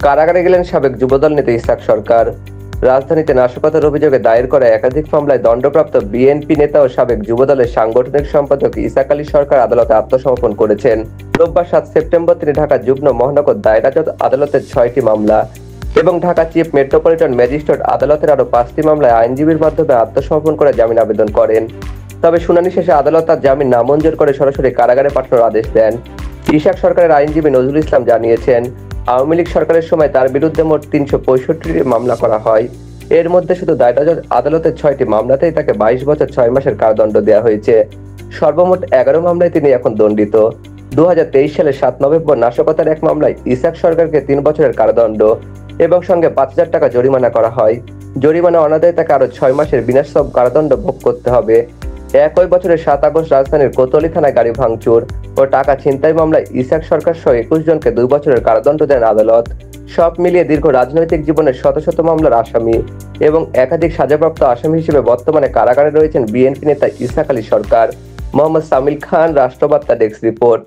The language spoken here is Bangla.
কারাগারে গেলেন সাবেক যুবদল নেতা ইসহাক সরকার। রাজধানীতে নাশকতার অভিযোগে দায়ের করা একাধিক মামলায় দণ্ডপ্রাপ্ত বিএনপি নেতা ও সাবেক যুবদলের সাংগঠনিক সম্পাদক ইসহাক আলী সরকার আদালতে আত্মসমর্পণ করেছেন। রোববার 7 সেপ্টেম্বর তিনি ঢাকা যুগ্ম মহানগর দায়রা জজ আদালতের 6টি মামলা এবং ঢাকা চিফ মেট্রোপলিটন ম্যাজিস্ট্রেট আদালতের আরও 5টি মামলায় আইনজীবীর মাধ্যমে আত্মসমর্পণ করে জামিন আবেদন করেন। তবে শুনানি শেষে আদালত তার জামিন নামঞ্জুর করে সরাসরি কারাগারে পাঠানোর আদেশ দেন। ইসহাক সরকারের আইনজীবী নজরুল ইসলাম জানিয়েছেন, আওয়ামী লীগ সরকারের সময় তার বিরুদ্ধে মোট 365টি মামলা করা হয়। এর মধ্যে শুধু দায়রা জজ আদালতের 6টি মামলাতেই তাকে 22 বছর 6 মাসের কারাদণ্ড দেওয়া হয়েছে। সর্বমোট 11 মামলায় তিনি এখন দণ্ডিত। 2023 সালের 7 নভেম্বর নাশকতার এক মামলায় ইসহাক সরকারকে 3 বছরের কারাদণ্ড এবং সঙ্গে 5,000 টাকা জরিমানা করা হয়। জরিমানা অনাদায়ে তাকে আরো 6 মাসের বিনাশ্রম কারাদণ্ড ভোগ করতে হবে। একই বছরের 7 আগস্ট রাজধানীর কোতোয়ালি থানায় গাড়ি ভাঙচুর ও টাকা ছিনতাই মামলায় ইসহাক সরকার সহ 21 জনকে 2 বছরের কারাদণ্ড দেন আদালত। সব মিলিয়ে দীর্ঘ রাজনৈতিক জীবনের শত শত মামলার আসামি এবং একাধিক সাজাপ্রাপ্ত আসামি হিসেবে বর্তমানে কারাগারে রয়েছেন বিএনপি নেতা ইসহাক আলী সরকার। মোহাম্মদ সামিল খান, রাষ্ট্রবার্তা ডেস্ক রিপোর্ট।